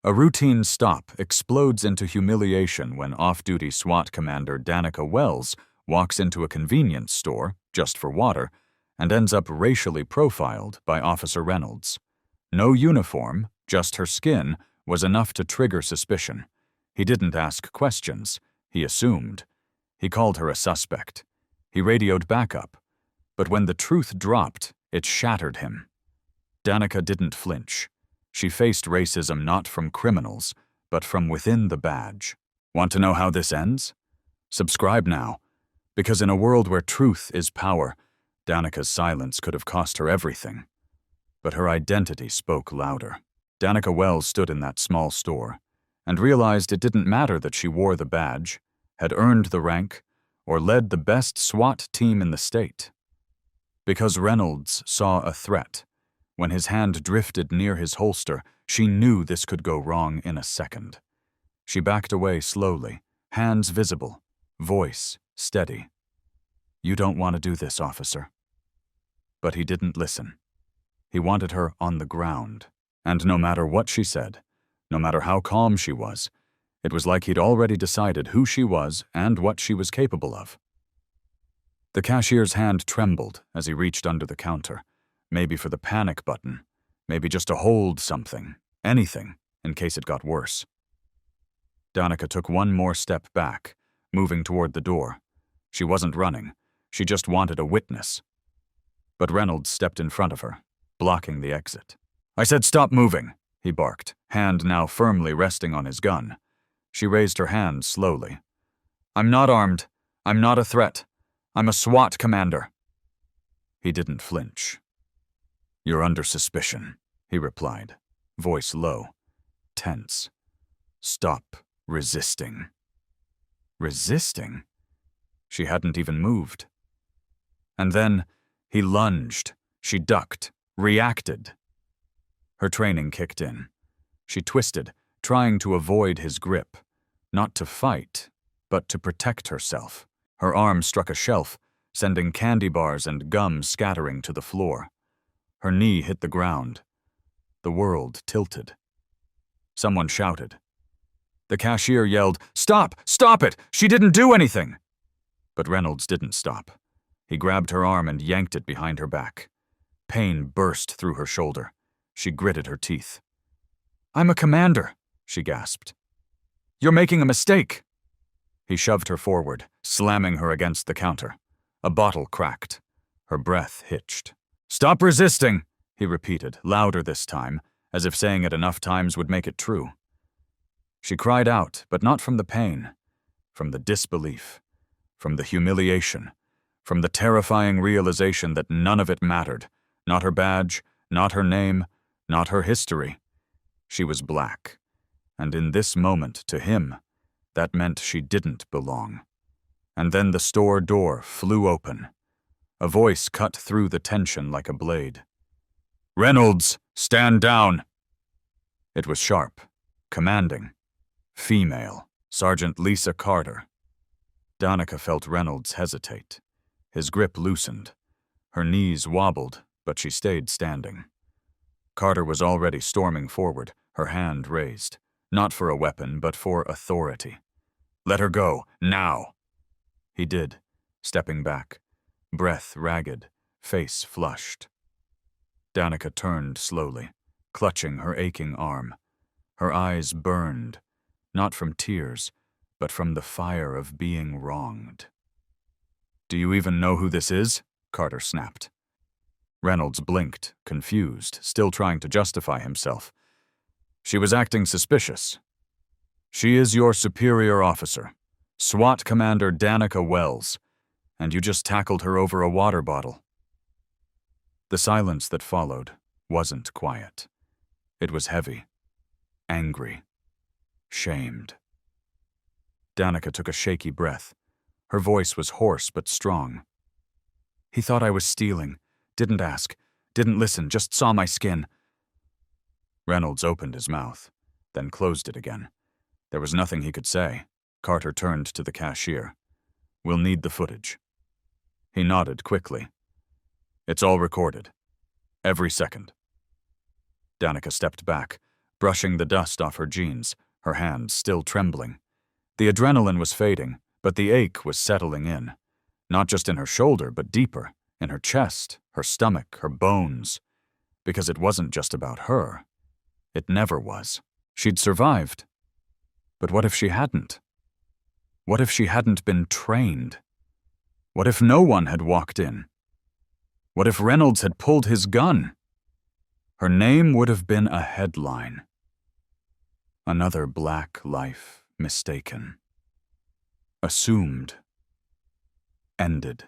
A routine stop explodes into humiliation when off-duty SWAT commander Danika Wells walks into a convenience store, just for water, and ends up racially profiled by Officer Reynolds. No uniform, just her skin, was enough to trigger suspicion. He didn't ask questions. He assumed. He called her a suspect. He radioed backup. But when the truth dropped, it shattered him. Danika didn't flinch. She faced racism not from criminals, but from within the badge. Want to know how this ends? Subscribe now, because in a world where truth is power, Danika's silence could have cost her everything. But her identity spoke louder. Danika Wells stood in that small store and realized it didn't matter that she wore the badge, had earned the rank, or led the best SWAT team in the state. Because Reynolds saw a threat. When his hand drifted near his holster, she knew this could go wrong in a second. She backed away slowly, hands visible, voice steady. "You don't want to do this, officer." But he didn't listen. He wanted her on the ground, and no matter what she said, no matter how calm she was, it was like he'd already decided who she was and what she was capable of. The cashier's hand trembled as he reached under the counter. Maybe for the panic button, maybe just to hold something, anything, in case it got worse. Danika took one more step back, moving toward the door. She wasn't running, she just wanted a witness. But Reynolds stepped in front of her, blocking the exit. "I said stop moving," he barked, hand now firmly resting on his gun. She raised her hand slowly. "I'm not armed. I'm not a threat. I'm a SWAT commander." He didn't flinch. "You're under suspicion," he replied, voice low, tense. "Stop resisting." Resisting? She hadn't even moved. And then he lunged. She ducked, reacted. Her training kicked in. She twisted, trying to avoid his grip, not to fight, but to protect herself. Her arm struck a shelf, sending candy bars and gum scattering to the floor. Her knee hit the ground. The world tilted. Someone shouted. The cashier yelled, "Stop! Stop it! She didn't do anything!" But Reynolds didn't stop. He grabbed her arm and yanked it behind her back. Pain burst through her shoulder. She gritted her teeth. "I'm a commander," she gasped. "You're making a mistake." He shoved her forward, slamming her against the counter. A bottle cracked. Her breath hitched. "Stop resisting," he repeated, louder this time, as if saying it enough times would make it true. She cried out, but not from the pain, from the disbelief, from the humiliation, from the terrifying realization that none of it mattered, not her badge, not her name, not her history. She was black, and in this moment, to him, that meant she didn't belong. And then the store door flew open. A voice cut through the tension like a blade. "Reynolds, stand down!" It was sharp, commanding. Female, Sergeant Lisa Carter. Danika felt Reynolds hesitate. His grip loosened. Her knees wobbled, but she stayed standing. Carter was already storming forward, her hand raised, not for a weapon, but for authority. "Let her go, now!" He did, stepping back, breath ragged, face flushed. Danika turned slowly, clutching her aching arm. Her eyes burned, not from tears, but from the fire of being wronged. "Do you even know who this is?" Carter snapped. Reynolds blinked, confused, still trying to justify himself. She was acting suspicious. "She is your superior officer, SWAT Commander Danika Wells, and you just tackled her over a water bottle." The silence that followed wasn't quiet. It was heavy, angry, shamed. Danika took a shaky breath. Her voice was hoarse but strong. "He thought I was stealing. Didn't ask. Didn't listen. Just saw my skin." Reynolds opened his mouth, then closed it again. There was nothing he could say. Carter turned to the cashier. "We'll need the footage." He nodded quickly. "It's all recorded. Every second." Danika stepped back, brushing the dust off her jeans, her hands still trembling. The adrenaline was fading, but the ache was settling in. Not just in her shoulder, but deeper, in her chest, her stomach, her bones. Because it wasn't just about her. It never was. She'd survived. But what if she hadn't? What if she hadn't been trained? What if no one had walked in? What if Reynolds had pulled his gun? Her name would have been a headline. Another black life mistaken. Assumed. Ended.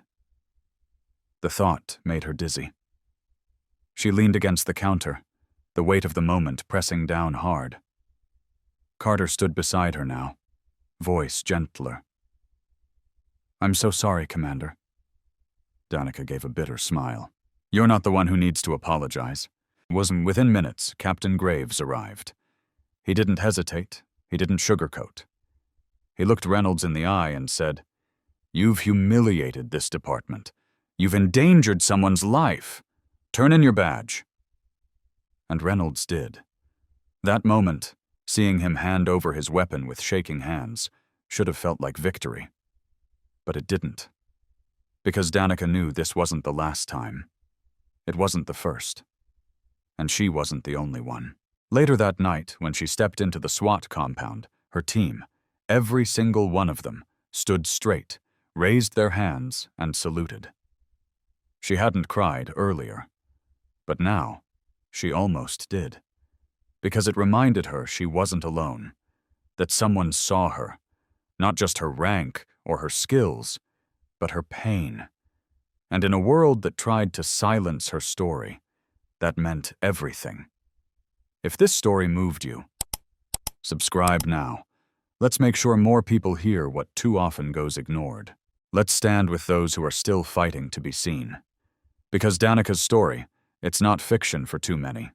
The thought made her dizzy. She leaned against the counter, the weight of the moment pressing down hard. Carter stood beside her now, voice gentler. "I'm so sorry, Commander." Danika gave a bitter smile. "You're not the one who needs to apologize." Within minutes, Captain Graves arrived. He didn't hesitate. He didn't sugarcoat. He looked Reynolds in the eye and said, "You've humiliated this department. You've endangered someone's life. Turn in your badge." And Reynolds did. That moment, seeing him hand over his weapon with shaking hands, should have felt like victory. But it didn't. Because Danika knew this wasn't the last time. It wasn't the first. And she wasn't the only one. Later that night, when she stepped into the SWAT compound, her team, every single one of them, stood straight, raised their hands, and saluted. She hadn't cried earlier. But now, she almost did. Because it reminded her she wasn't alone. That someone saw her. Not just her rank or her skills, but her pain. And in a world that tried to silence her story, that meant everything. If this story moved you, subscribe now. Let's make sure more people hear what too often goes ignored. Let's stand with those who are still fighting to be seen. Because Danika's story, it's not fiction for too many.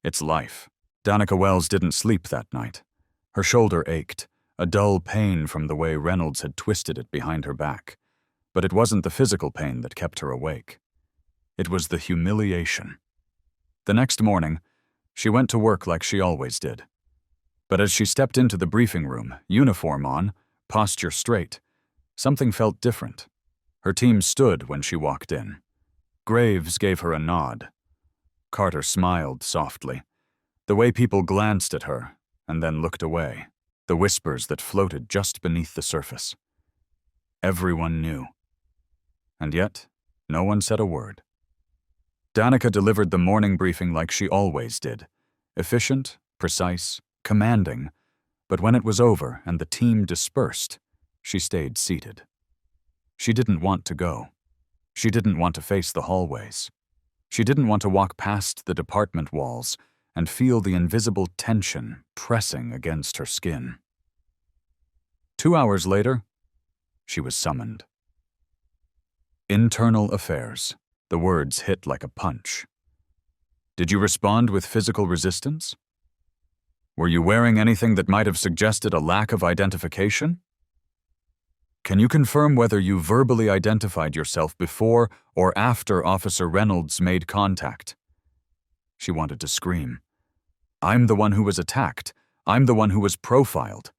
It's life. Danika Wells didn't sleep that night. Her shoulder ached, a dull pain from the way Reynolds had twisted it behind her back. But it wasn't the physical pain that kept her awake. It was the humiliation. The next morning, she went to work like she always did. But as she stepped into the briefing room, uniform on, posture straight, something felt different. Her team stood when she walked in. Graves gave her a nod. Carter smiled softly. The way people glanced at her and then looked away. The whispers that floated just beneath the surface. Everyone knew. And yet, no one said a word. Danika delivered the morning briefing like she always did. Efficient, precise, commanding. But when it was over and the team dispersed, she stayed seated. She didn't want to go. She didn't want to face the hallways. She didn't want to walk past the department walls and feel the invisible tension pressing against her skin. 2 hours later, she was summoned. Internal Affairs. The words hit like a punch. Did you respond with physical resistance? Were you wearing anything that might have suggested a lack of identification? Can you confirm whether you verbally identified yourself before or after Officer Reynolds made contact? She wanted to scream. I'm the one who was attacked. I'm the one who was profiled.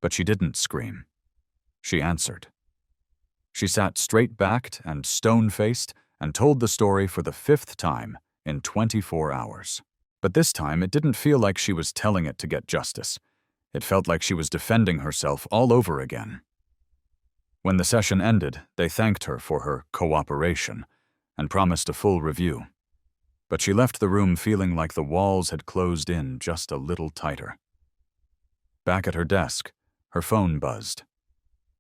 But she didn't scream. She answered. She sat straight-backed and stone-faced and told the story for the 5th time in 24 hours. But this time, it didn't feel like she was telling it to get justice. It felt like she was defending herself all over again. When the session ended, they thanked her for her cooperation and promised a full review. But she left the room feeling like the walls had closed in just a little tighter. Back at her desk, her phone buzzed.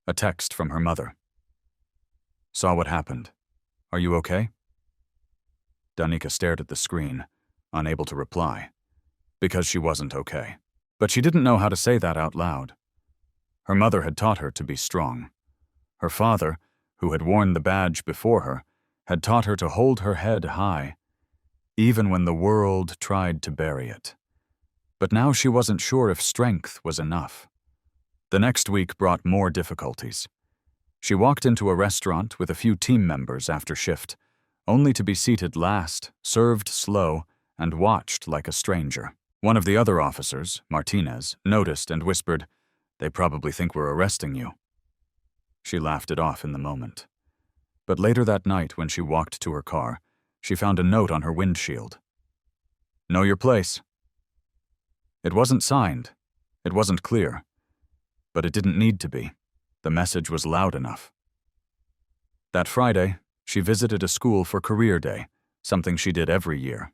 A text from her mother. Saw what happened. Are you okay? Danika stared at the screen, unable to reply, because she wasn't okay. But she didn't know how to say that out loud. Her mother had taught her to be strong. Her father, who had worn the badge before her, had taught her to hold her head high, even when the world tried to bury it. But now she wasn't sure if strength was enough. The next week brought more difficulties. She walked into a restaurant with a few team members after shift, only to be seated last, served slow, and watched like a stranger. One of the other officers, Martinez, noticed and whispered, "They probably think we're arresting you." She laughed it off in the moment. But later that night, when she walked to her car, she found a note on her windshield. "Know your place." It wasn't signed. It wasn't clear. But it didn't need to be. The message was loud enough. That Friday, she visited a school for Career Day, something she did every year.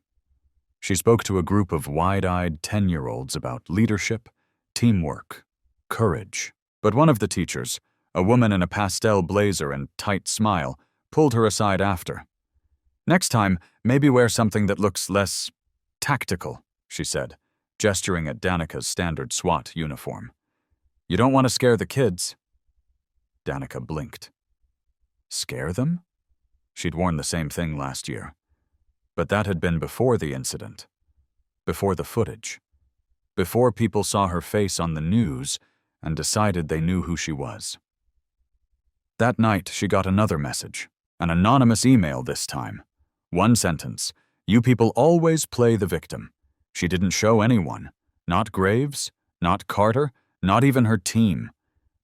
She spoke to a group of wide-eyed 10-year-olds about leadership, teamwork, courage. But one of the teachers, a woman in a pastel blazer and tight smile, pulled her aside after. "Next time, maybe wear something that looks less tactical," she said, gesturing at Danika's standard Swat uniform. "You don't want to scare the kids." Danika blinked. Scare them? She'd worn the same thing last year. But that had been before the incident, before the footage, before people saw her face on the news and decided they knew who she was. That night, she got another message, an anonymous email this time. One sentence, "You people always play the victim." She didn't show anyone, not Graves, not Carter, not even her team,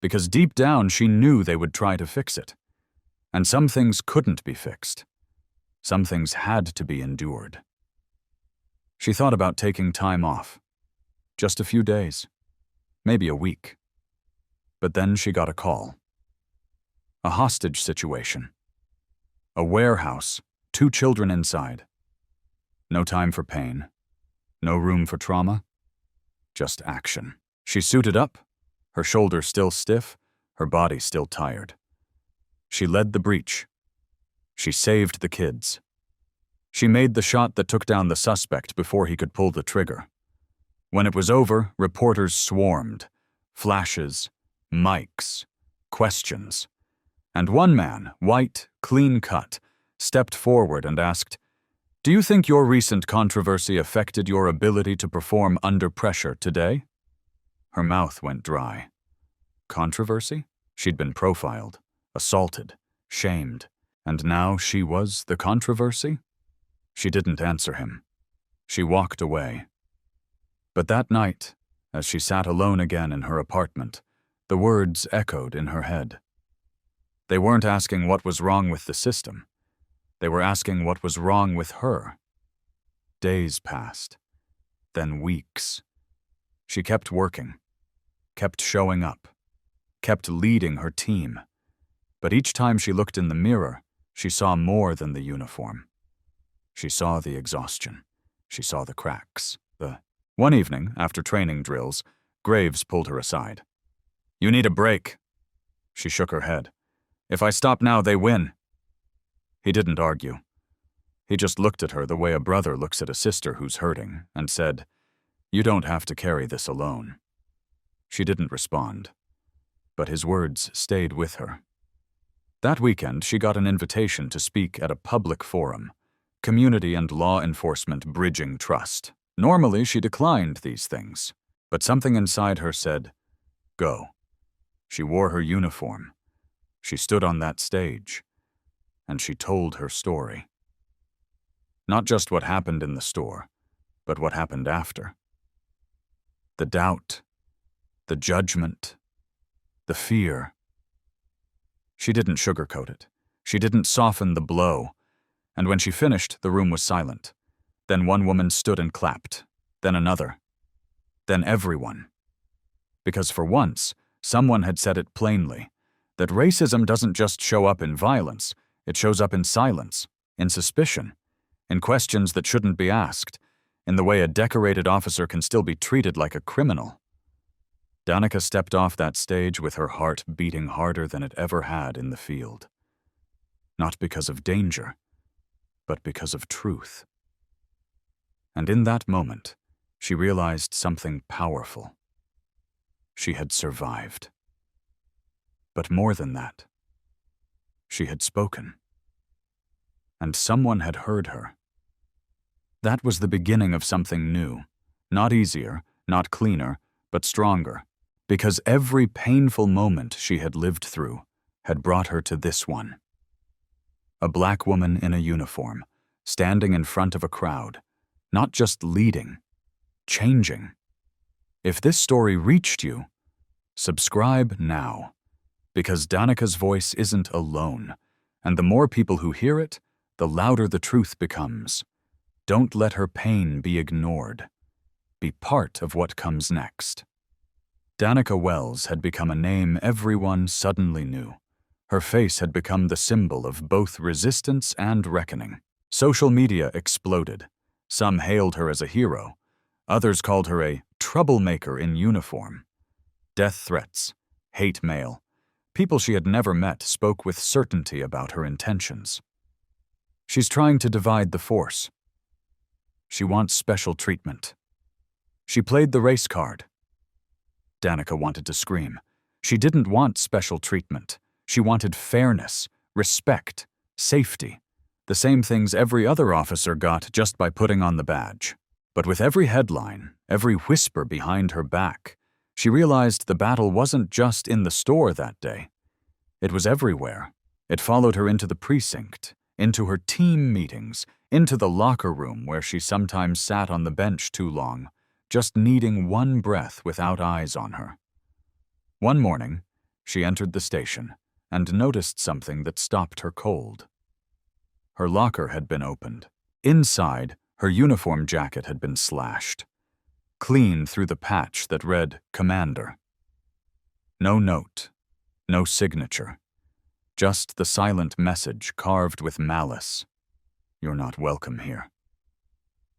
because deep down she knew they would try to fix it. And some things couldn't be fixed. Some things had to be endured. She thought about taking time off. Just a few days. Maybe a week. But then she got a call. A hostage situation. A warehouse, 2 children inside. No time for pain. No room for trauma. Just action. She suited up, her shoulders still stiff, her body still tired. She led the breach. She saved the kids. She made the shot that took down the suspect before he could pull the trigger. When it was over, reporters swarmed. Flashes, mics, questions. And one man, white, clean-cut, stepped forward and asked, "Do you think your recent controversy affected your ability to perform under pressure today?" Her mouth went dry. Controversy? She'd been profiled, assaulted, shamed, and now she was the controversy? She didn't answer him. She walked away. But that night, as she sat alone again in her apartment, the words echoed in her head. They weren't asking what was wrong with the system. They were asking what was wrong with her. Days passed, then weeks. She kept working, kept showing up, kept leading her team. But each time she looked in the mirror, she saw more than the uniform. She saw the exhaustion. She saw the cracks. One evening, after training drills, Graves pulled her aside. "You need a break." She shook her head. "If I stop now, they win." He didn't argue. He just looked at her the way a brother looks at a sister who's hurting and said, "You don't have to carry this alone." She didn't respond, but his words stayed with her. That weekend, she got an invitation to speak at a public forum, Community and Law Enforcement Bridging Trust. Normally, she declined these things, but something inside her said, "Go." She wore her uniform. She stood on that stage, and she told her story. Not just what happened in the store, but what happened after. The doubt, the judgment, the fear. She didn't sugarcoat it. She didn't soften the blow. And when she finished, the room was silent. Then one woman stood and clapped. Then another. Then everyone. Because for once, someone had said it plainly, that racism doesn't just show up in violence, it shows up in silence, in suspicion, in questions that shouldn't be asked, in the way a decorated officer can still be treated like a criminal. Danika stepped off that stage with her heart beating harder than it ever had in the field. Not because of danger, but because of truth. And in that moment, she realized something powerful. She had survived. But more than that, she had spoken. And someone had heard her. That was the beginning of something new, not easier, not cleaner, but stronger, because every painful moment she had lived through had brought her to this one. A black woman in a uniform, standing in front of a crowd, not just leading, changing. If this story reached you, subscribe now, because Danika's voice isn't alone, and the more people who hear it, the louder the truth becomes. Don't let her pain be ignored. Be part of what comes next. Danika Wells had become a name everyone suddenly knew. Her face had become the symbol of both resistance and reckoning. Social media exploded. Some hailed her as a hero. Others called her a troublemaker in uniform. Death threats, hate mail. People she had never met spoke with certainty about her intentions. She's trying to divide the force. She wants special treatment. She played the race card. Danika wanted to scream. She didn't want special treatment. She wanted fairness, respect, safety. The same things every other officer got just by putting on the badge. But with every headline, every whisper behind her back, she realized the battle wasn't just in the store that day. It was everywhere. It followed her into the precinct, into her team meetings, into the locker room where she sometimes sat on the bench too long, just needing one breath without eyes on her. One morning, she entered the station and noticed something that stopped her cold. Her locker had been opened. Inside, her uniform jacket had been slashed, clean through the patch that read Commander. No note, no signature, just the silent message carved with malice. You're not welcome here.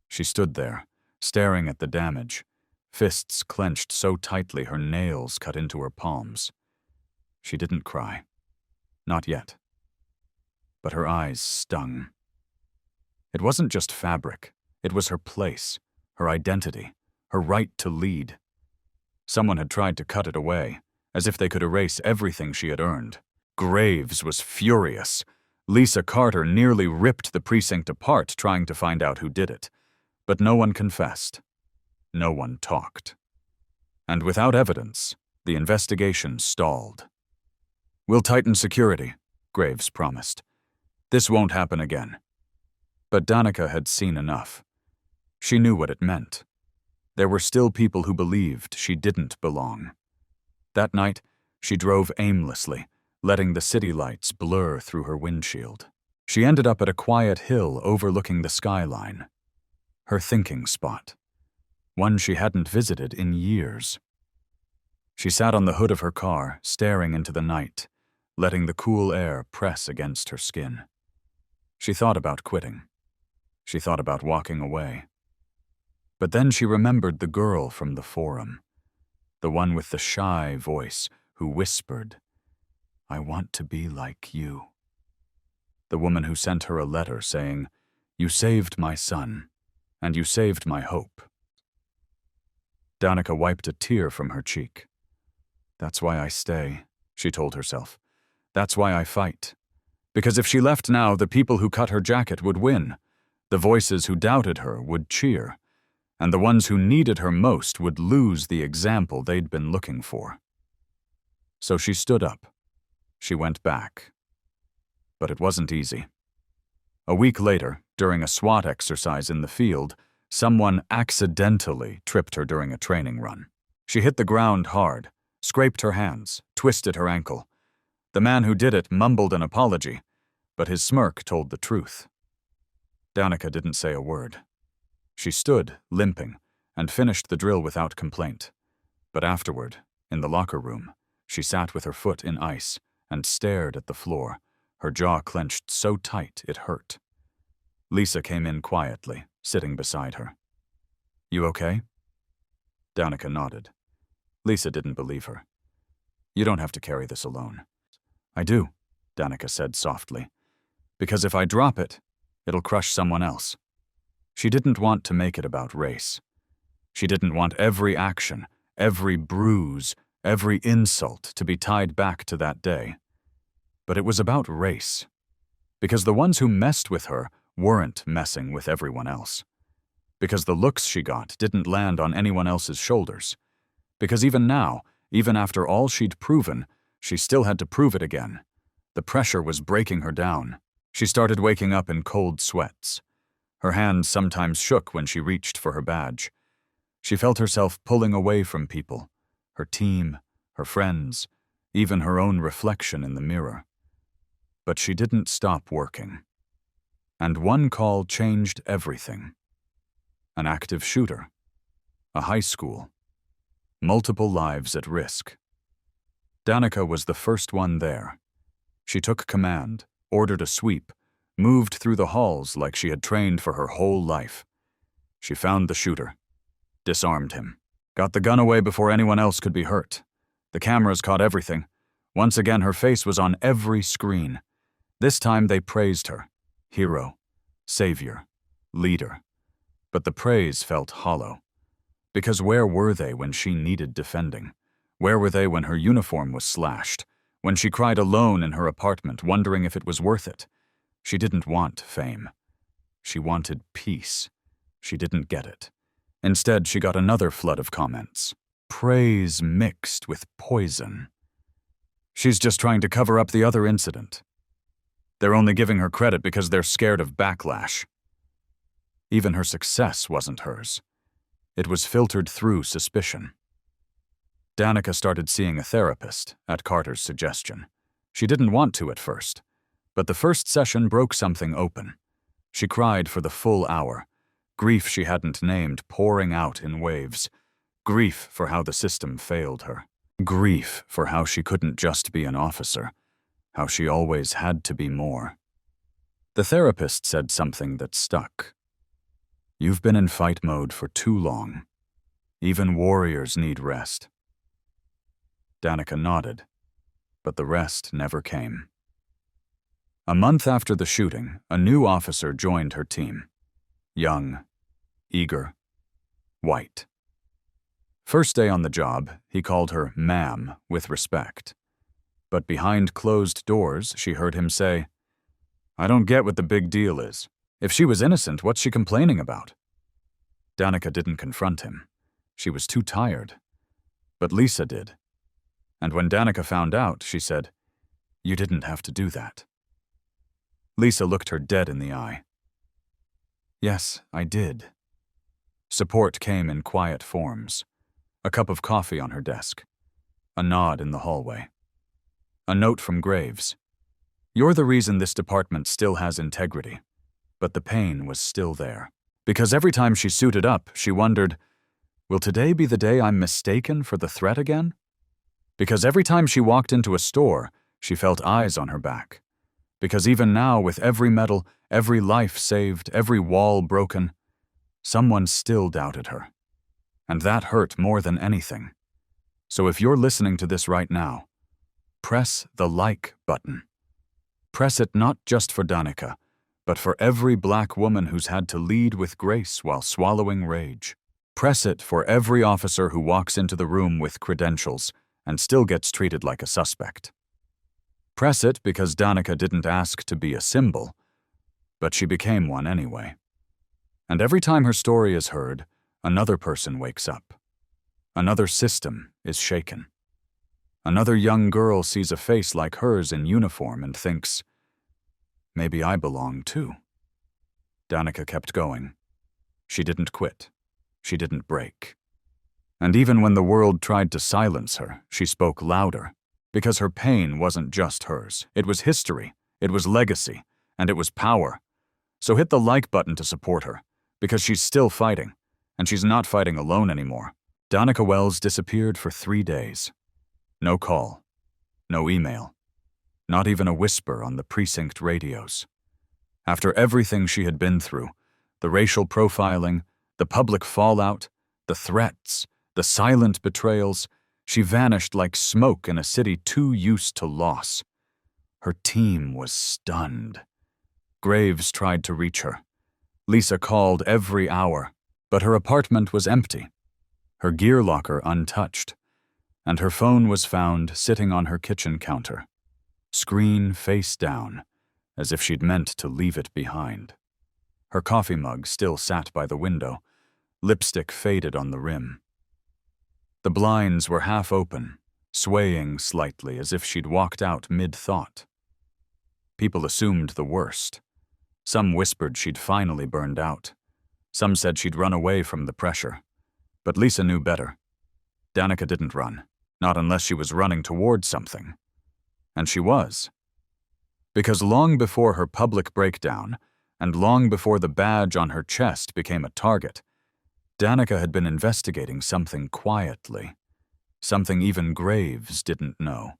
She stood there, staring at the damage, fists clenched so tightly her nails cut into her palms. She didn't cry. Not yet. But her eyes stung. It wasn't just fabric. It was her place, her identity, her right to lead. Someone had tried to cut it away, as if they could erase everything she had earned. Graves was furious. Lisa Carter nearly ripped the precinct apart trying to find out who did it. But no one confessed. No one talked. And without evidence, the investigation stalled. We'll tighten security, Graves promised. This won't happen again. But Danika had seen enough. She knew what it meant. There were still people who believed she didn't belong. That night, she drove aimlessly, letting the city lights blur through her windshield. She ended up at a quiet hill overlooking the skyline. Her thinking spot. One she hadn't visited in years. She sat on the hood of her car, staring into the night, letting the cool air press against her skin. She thought about quitting. She thought about walking away. But then she remembered the girl from the forum, the one with the shy voice who whispered, "I want to be like you." The woman who sent her a letter saying, "You saved my son, and you saved my hope." Danika wiped a tear from her cheek. "That's why I stay," she told herself. "That's why I fight. Because if she left now, the people who cut her jacket would win. The voices who doubted her would cheer. And the ones who needed her most would lose the example they'd been looking for." So she stood up. She went back. But it wasn't easy. A week later, during a SWAT exercise in the field, someone accidentally tripped her during a training run. She hit the ground hard, scraped her hands, twisted her ankle. The man who did it mumbled an apology, but his smirk told the truth. Danika didn't say a word. She stood, limping, and finished the drill without complaint. But afterward, in the locker room, she sat with her foot in ice and stared at the floor, her jaw clenched so tight it hurt. Lisa came in quietly, sitting beside her. "You okay?" Danika nodded. Lisa didn't believe her. "You don't have to carry this alone." "I do," Danika said softly. "Because if I drop it, it'll crush someone else." She didn't want to make it about race. She didn't want every action, every bruise, every insult to be tied back to that day. But it was about race. Because the ones who messed with her weren't messing with everyone else. Because the looks she got didn't land on anyone else's shoulders. Because even now, even after all she'd proven, she still had to prove it again. The pressure was breaking her down. She started waking up in cold sweats. Her hands sometimes shook when she reached for her badge. She felt herself pulling away from people, her team, her friends, even her own reflection in the mirror. But she didn't stop working. And one call changed everything. An active shooter, a high school, multiple lives at risk. Danika was the first one there. She took command, ordered a sweep, moved through the halls like she had trained for her whole life. She found the shooter, disarmed him, got the gun away before anyone else could be hurt. The cameras caught everything. Once again, her face was on every screen. This time they praised her. Hero, savior, leader. But the praise felt hollow. Because where were they when she needed defending? Where were they when her uniform was slashed? When she cried alone in her apartment, wondering if it was worth it? She didn't want fame. She wanted peace. She didn't get it. Instead, she got another flood of comments. Praise mixed with poison. She's just trying to cover up the other incident. They're only giving her credit because they're scared of backlash. Even her success wasn't hers. It was filtered through suspicion. Danika started seeing a therapist, at Carter's suggestion. She didn't want to at first, but the first session broke something open. She cried for the full hour, grief she hadn't named pouring out in waves, grief for how the system failed her, grief for how she couldn't just be an officer, how she always had to be more. The therapist said something that stuck. You've been in fight mode for too long. Even warriors need rest. Danika nodded, but the rest never came. A month after the shooting, a new officer joined her team. Young, eager, white. First day on the job, he called her ma'am with respect. But behind closed doors, she heard him say, I don't get what the big deal is. If she was innocent, what's she complaining about? Danika didn't confront him. She was too tired. But Lisa did. And when Danika found out, she said, You didn't have to do that. Lisa looked her dead in the eye. Yes, I did. Support came in quiet forms. A cup of coffee on her desk. A nod in the hallway. A note from Graves. You're the reason this department still has integrity. But the pain was still there. Because every time she suited up, she wondered, will today be the day I'm mistaken for the threat again? Because every time she walked into a store, she felt eyes on her back. Because even now, with every medal, every life saved, every wall broken, someone still doubted her. And that hurt more than anything. So if you're listening to this right now, press the like button. Press it not just for Danika, but for every black woman who's had to lead with grace while swallowing rage. Press it for every officer who walks into the room with credentials and still gets treated like a suspect. Press it because Danika didn't ask to be a symbol, but she became one anyway. And every time her story is heard, another person wakes up. Another system is shaken. Another young girl sees a face like hers in uniform and thinks, maybe I belong too. Danika kept going. She didn't quit. She didn't break. And even when the world tried to silence her, she spoke louder, because her pain wasn't just hers. It was history, it was legacy, and it was power. So hit the like button to support her, because she's still fighting, and she's not fighting alone anymore. Danika Wells disappeared for 3 days. No call, no email, not even a whisper on the precinct radios. After everything she had been through, the racial profiling, the public fallout, the threats, the silent betrayals, she vanished like smoke in a city too used to loss. Her team was stunned. Graves tried to reach her. Lisa called every hour, but her apartment was empty, her gear locker untouched, and her phone was found sitting on her kitchen counter, screen face down, as if she'd meant to leave it behind. Her coffee mug still sat by the window, lipstick faded on the rim. The blinds were half open, swaying slightly as if she'd walked out mid-thought. People assumed the worst. Some whispered she'd finally burned out. Some said she'd run away from the pressure. But Lisa knew better. Danika didn't run, not unless she was running towards something. And she was. Because long before her public breakdown, and long before the badge on her chest became a target, Danika had been investigating something quietly, something even Graves didn't know.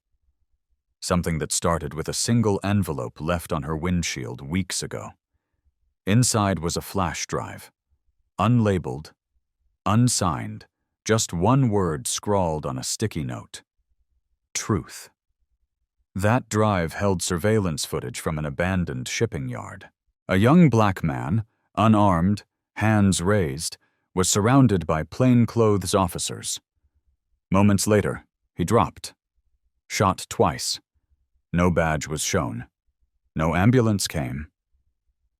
Something that started with a single envelope left on her windshield weeks ago. Inside was a flash drive, unlabeled, unsigned, just one word scrawled on a sticky note. Truth. That drive held surveillance footage from an abandoned shipping yard. A young black man, unarmed, hands raised, was surrounded by plainclothes officers. Moments later, he dropped. Shot twice. No badge was shown. No ambulance came.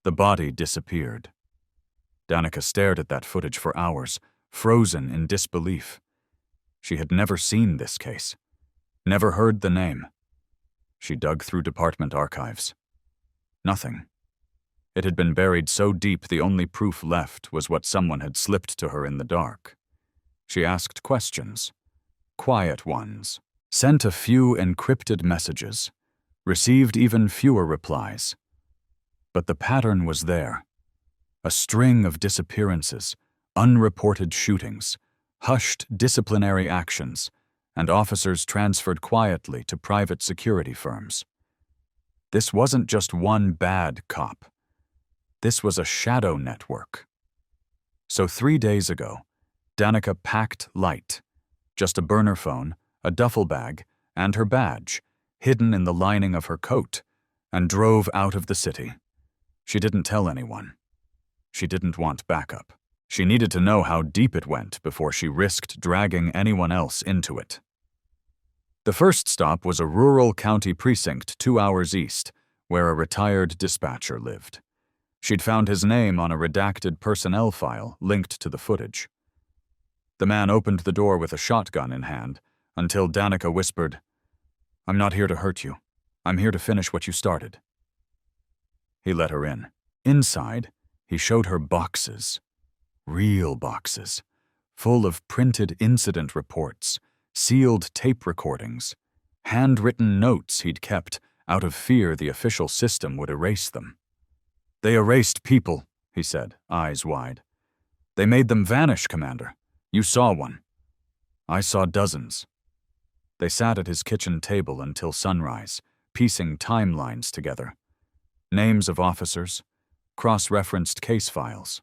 The body disappeared. Danika stared at that footage for hours, frozen in disbelief. She had never seen this case, never heard the name. She dug through department archives. Nothing. It had been buried so deep the only proof left was what someone had slipped to her in the dark. She asked questions, quiet ones, sent a few encrypted messages, received even fewer replies. But the pattern was there. A string of disappearances, unreported shootings, hushed disciplinary actions, and officers transferred quietly to private security firms. This wasn't just one bad cop. This was a shadow network. So 3 days ago, Danika packed light, just a burner phone, a duffel bag, and her badge, hidden in the lining of her coat, and drove out of the city. She didn't tell anyone. She didn't want backup. She needed to know how deep it went before she risked dragging anyone else into it. The first stop was a rural county precinct 2 hours east, where a retired dispatcher lived. She'd found his name on a redacted personnel file linked to the footage. The man opened the door with a shotgun in hand, until Danika whispered, "I'm not here to hurt you. I'm here to finish what you started." He let her in. Inside, he showed her boxes. Real boxes, full of printed incident reports, sealed tape recordings, handwritten notes he'd kept out of fear the official system would erase them. "They erased people," he said, eyes wide. "They made them vanish, Commander. You saw one. I saw dozens." They sat at his kitchen table until sunrise, piecing timelines together. Names of officers, cross-referenced case files.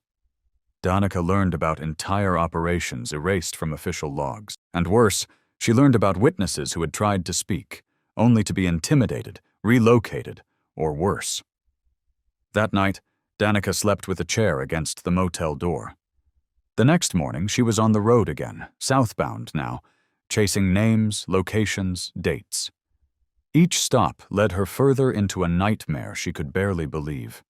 Danika learned about entire operations erased from official logs. And worse, she learned about witnesses who had tried to speak, only to be intimidated, relocated, or worse. That night, Danika slept with a chair against the motel door. The next morning, she was on the road again, southbound now, chasing names, locations, dates. Each stop led her further into a nightmare she could barely believe.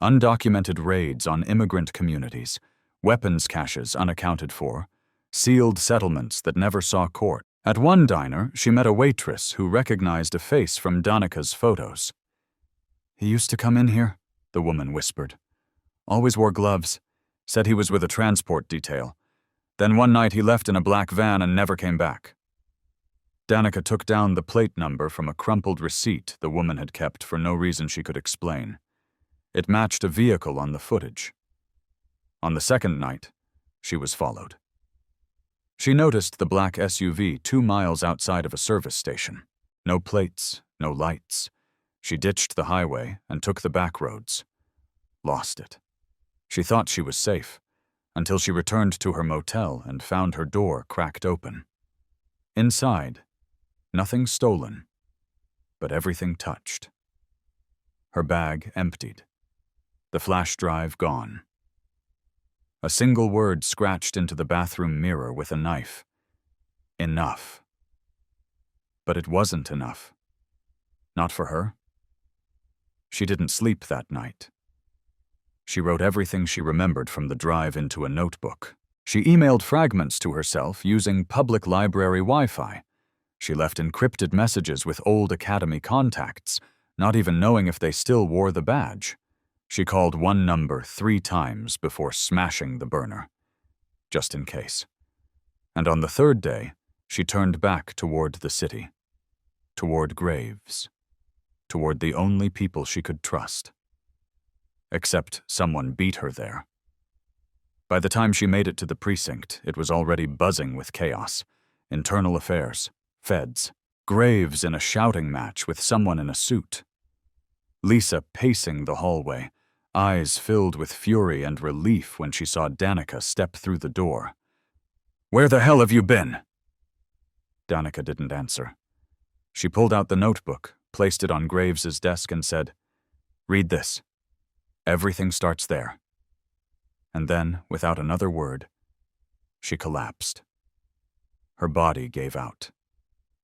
Undocumented raids on immigrant communities, weapons caches unaccounted for, sealed settlements that never saw court. At one diner, she met a waitress who recognized a face from Danika's photos. "He used to come in here," the woman whispered. "Always wore gloves. Said he was with a transport detail. Then one night he left in a black van and never came back." Danika took down the plate number from a crumpled receipt the woman had kept for no reason she could explain. It matched a vehicle on the footage. On the second night, she was followed. She noticed the black SUV 2 miles outside of a service station. No plates, no lights. She ditched the highway and took the back roads. Lost it. She thought she was safe, until she returned to her motel and found her door cracked open. Inside, nothing stolen, but everything touched. Her bag emptied. The flash drive gone. A single word scratched into the bathroom mirror with a knife. Enough. But it wasn't enough. Not for her. She didn't sleep that night. She wrote everything she remembered from the drive into a notebook. She emailed fragments to herself using public library Wi-Fi. She left encrypted messages with old academy contacts, not even knowing if they still wore the badge. She called one number 3 times before smashing the burner, just in case. And on the third day, she turned back toward the city, toward graves, toward the only people she could trust. Except someone beat her there. By the time she made it to the precinct, it was already buzzing with chaos. Internal affairs, feds, graves in a shouting match with someone in a suit. Lisa pacing the hallway, eyes filled with fury and relief when she saw Danika step through the door. "Where the hell have you been?" Danika didn't answer. She pulled out the notebook, placed it on Graves's desk and said, "Read this. Everything starts there." And then, without another word, she collapsed. Her body gave out.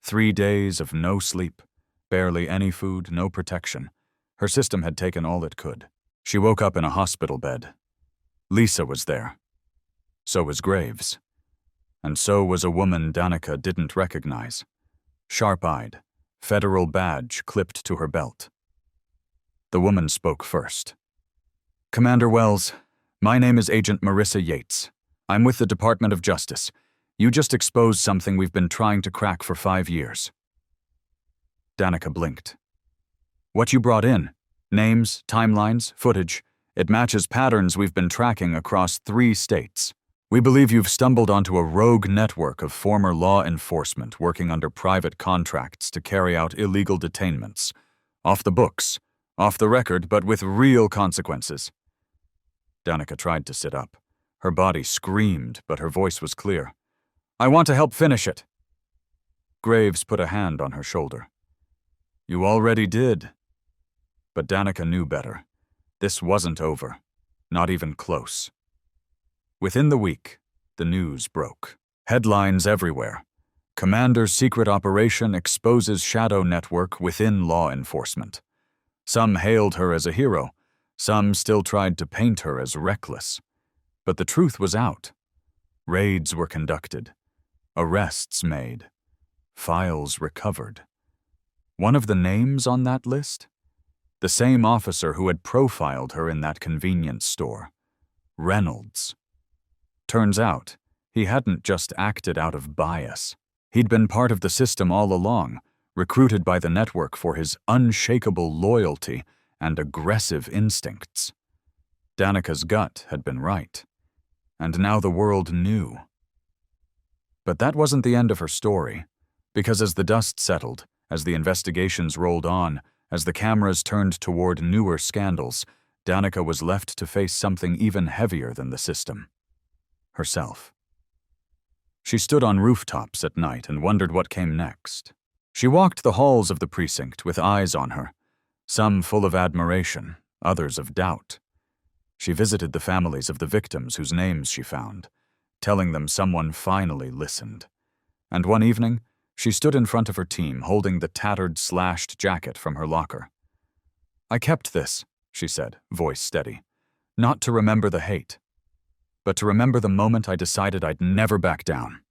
3 days of no sleep, barely any food, no protection. Her system had taken all it could. She woke up in a hospital bed. Lisa was there. So was Graves. And so was a woman Danika didn't recognize. Sharp-eyed, federal badge clipped to her belt. The woman spoke first. "Commander Wells, my name is Agent Marissa Yates. I'm with the Department of Justice. You just exposed something we've been trying to crack for 5 years." Danika blinked. "What you brought in? Names, timelines, footage. It matches patterns we've been tracking across 3 states. We believe you've stumbled onto a rogue network of former law enforcement working under private contracts to carry out illegal detainments. Off the books, off the record, but with real consequences." Danika tried to sit up. Her body screamed, but her voice was clear. "I want to help finish it." Graves put a hand on her shoulder. "You already did." But Danika knew better. This wasn't over. Not even close. Within the week, the news broke. Headlines everywhere. Commander's secret operation exposes shadow network within law enforcement. Some hailed her as a hero. Some still tried to paint her as reckless. But the truth was out. Raids were conducted. Arrests made. Files recovered. One of the names on that list? The same officer who had profiled her in that convenience store. Reynolds. Turns out, he hadn't just acted out of bias. He'd been part of the system all along, recruited by the network for his unshakable loyalty and aggressive instincts. Danika's gut had been right. And now the world knew. But that wasn't the end of her story, because as the dust settled, as the investigations rolled on, as the cameras turned toward newer scandals, Danika was left to face something even heavier than the system. Herself. She stood on rooftops at night and wondered what came next. She walked the halls of the precinct with eyes on her, some full of admiration, others of doubt. She visited the families of the victims whose names she found, telling them someone finally listened. And one evening, she stood in front of her team holding the tattered, slashed jacket from her locker. "I kept this," she said, voice steady, "not to remember the hate, but to remember the moment I decided I'd never back down."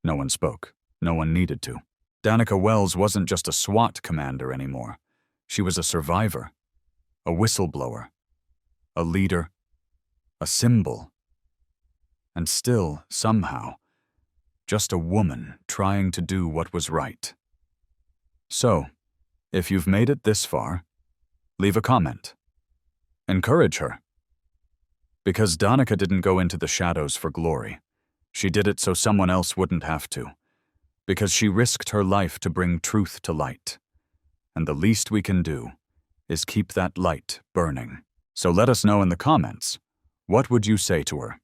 No one spoke. No one needed to. Danika Wells wasn't just a SWAT commander anymore. She was a survivor, a whistleblower, a leader, a symbol. And still, somehow, just a woman trying to do what was right. So, if you've made it this far, leave a comment. Encourage her. Because Danika didn't go into the shadows for glory. She did it so someone else wouldn't have to. Because she risked her life to bring truth to light. And the least we can do is keep that light burning. So let us know in the comments, what would you say to her?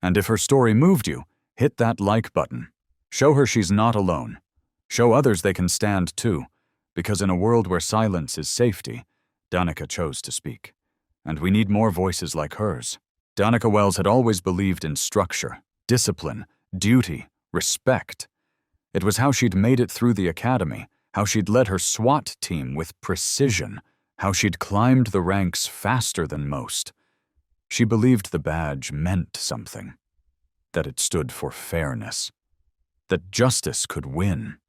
And if her story moved you, hit that like button. Show her she's not alone. Show others they can stand too, because in a world where silence is safety, Danika chose to speak. And we need more voices like hers. Danika Wells had always believed in structure, discipline, duty, respect. It was how she'd made it through the academy, how she'd led her SWAT team with precision, how she'd climbed the ranks faster than most. She believed the badge meant something, that it stood for fairness, that justice could win.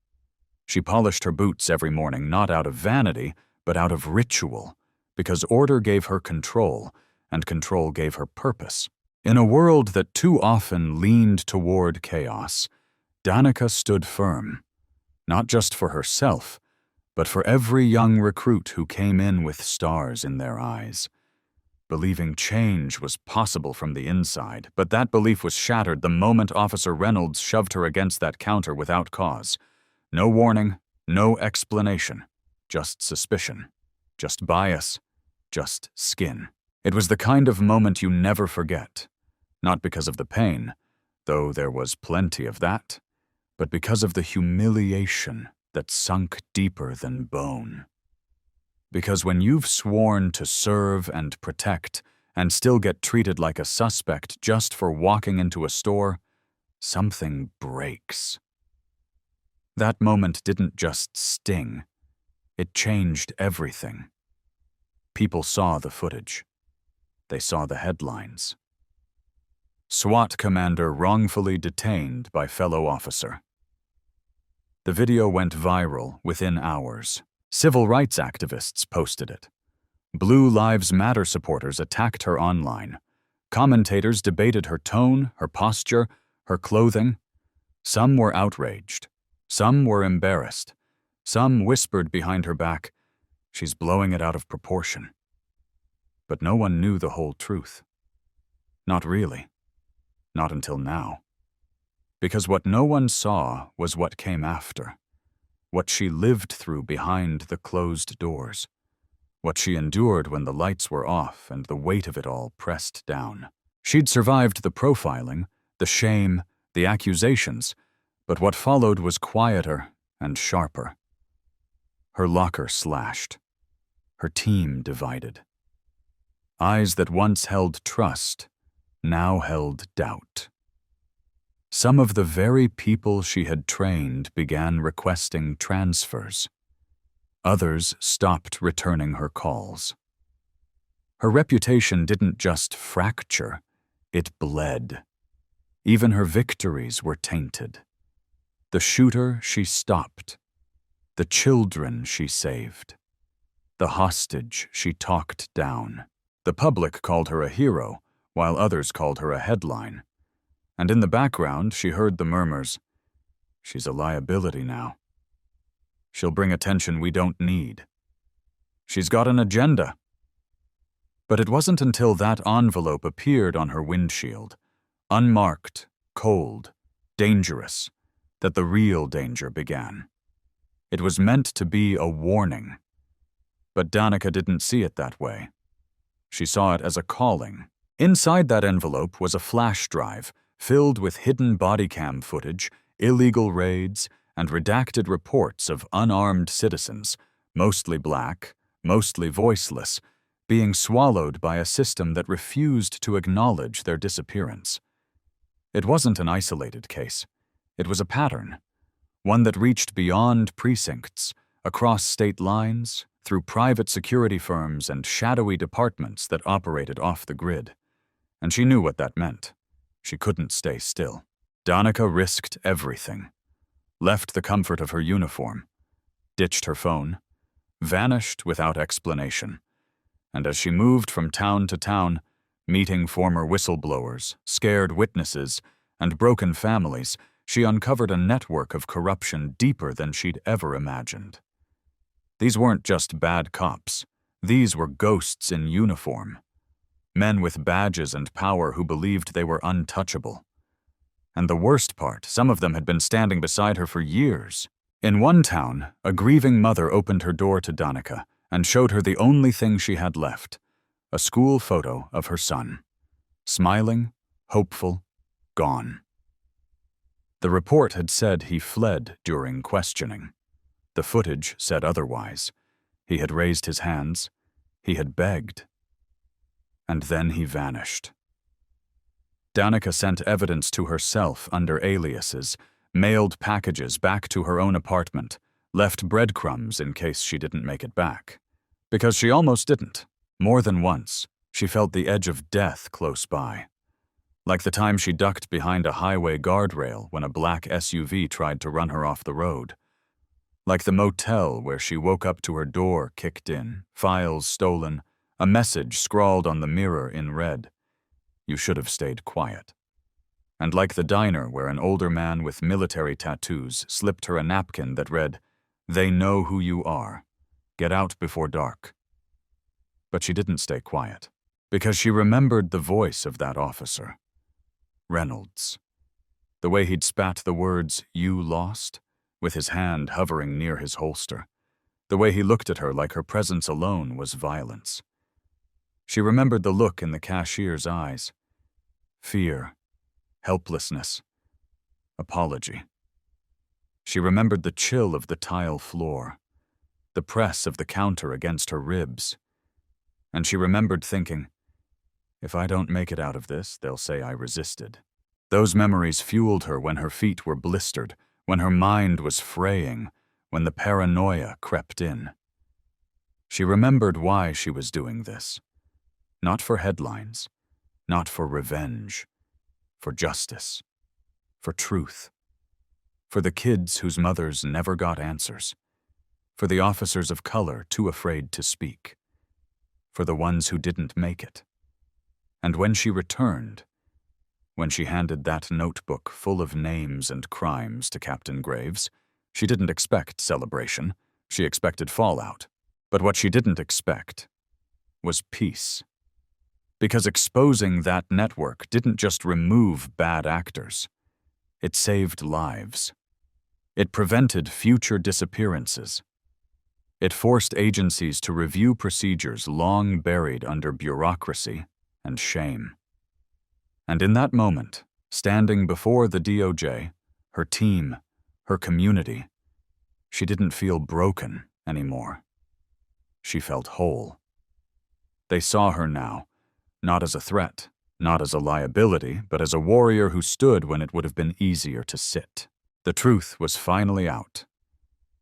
She polished her boots every morning not out of vanity, but out of ritual, because order gave her control, and control gave her purpose. In a world that too often leaned toward chaos, Danika stood firm, not just for herself, but for every young recruit who came in with stars in their eyes. Believing change was possible from the inside, but that belief was shattered the moment Officer Reynolds shoved her against that counter without cause. No warning, no explanation, just suspicion, just bias, just skin. It was the kind of moment you never forget, not because of the pain, though there was plenty of that, but because of the humiliation that sunk deeper than bone. Because when you've sworn to serve and protect and still get treated like a suspect just for walking into a store, something breaks. That moment didn't just sting. It changed everything. People saw the footage. They saw the headlines. SWAT commander wrongfully detained by fellow officer. The video went viral within hours. Civil rights activists posted it. Blue Lives Matter supporters attacked her online. Commentators debated her tone, her posture, her clothing. Some were outraged. Some were embarrassed. Some whispered behind her back, "She's blowing it out of proportion." But no one knew the whole truth. Not really. Not until now. Because what no one saw was what came after. What she lived through behind the closed doors. What she endured when the lights were off and the weight of it all pressed down. She'd survived the profiling, the shame, the accusations, but what followed was quieter and sharper. Her locker slashed. Her team divided. Eyes that once held trust now held doubt. Some of the very people she had trained began requesting transfers. Others stopped returning her calls. Her reputation didn't just fracture, it bled. Even her victories were tainted. The shooter she stopped. The children she saved. The hostage she talked down. The public called her a hero, while others called her a headline. And in the background, she heard the murmurs, "She's a liability now. She'll bring attention we don't need. She's got an agenda." But it wasn't until that envelope appeared on her windshield, unmarked, cold, dangerous, that the real danger began. It was meant to be a warning. But Danika didn't see it that way. She saw it as a calling. Inside that envelope was a flash drive filled with hidden body cam footage, illegal raids, and redacted reports of unarmed citizens, mostly black, mostly voiceless, being swallowed by a system that refused to acknowledge their disappearance. It wasn't an isolated case. It was a pattern, one that reached beyond precincts, across state lines, through private security firms and shadowy departments that operated off the grid. And she knew what that meant. She couldn't stay still. Danika risked everything. Left the comfort of her uniform. Ditched her phone. Vanished without explanation. And as she moved from town to town, meeting former whistleblowers, scared witnesses, and broken families, she uncovered a network of corruption deeper than she'd ever imagined. These weren't just bad cops. These were ghosts in uniform. Men with badges and power who believed they were untouchable. And the worst part, some of them had been standing beside her for years. In one town, a grieving mother opened her door to Danika and showed her the only thing she had left, a school photo of her son. Smiling, hopeful, gone. The report had said he fled during questioning. The footage said otherwise. He had raised his hands. He had begged. And then he vanished. Danika sent evidence to herself under aliases, mailed packages back to her own apartment, left breadcrumbs in case she didn't make it back. Because she almost didn't. More than once, she felt the edge of death close by. Like the time she ducked behind a highway guardrail when a black SUV tried to run her off the road. Like the motel where she woke up to her door kicked in, files stolen, a message scrawled on the mirror in red. you should have stayed quiet. And like the diner where an older man with military tattoos slipped her a napkin that read, "They know who you are. Get out before dark." But she didn't stay quiet, because she remembered the voice of that officer, Reynolds. The way he'd spat the words, "You lost," with his hand hovering near his holster. The way he looked at her like her presence alone was violence. She remembered the look in the cashier's eyes. Fear, helplessness, apology. She remembered the chill of the tile floor, the press of the counter against her ribs. And she remembered thinking, if I don't make it out of this, they'll say I resisted. Those memories fueled her when her feet were blistered, when her mind was fraying, when the paranoia crept in. She remembered why she was doing this. Not for headlines, not for revenge, for justice, for truth, for the kids whose mothers never got answers, for the officers of color too afraid to speak, for the ones who didn't make it. And when she returned, when she handed that notebook full of names and crimes to Captain Graves, she didn't expect celebration, she expected fallout. But what she didn't expect was peace. Because exposing that network didn't just remove bad actors, it saved lives. It prevented future disappearances. It forced agencies to review procedures long buried under bureaucracy and shame. And in that moment, standing before the DOJ, her team, her community, she didn't feel broken anymore. She felt whole. They saw her now, not as a threat, not as a liability, but as a warrior who stood when it would have been easier to sit. The truth was finally out,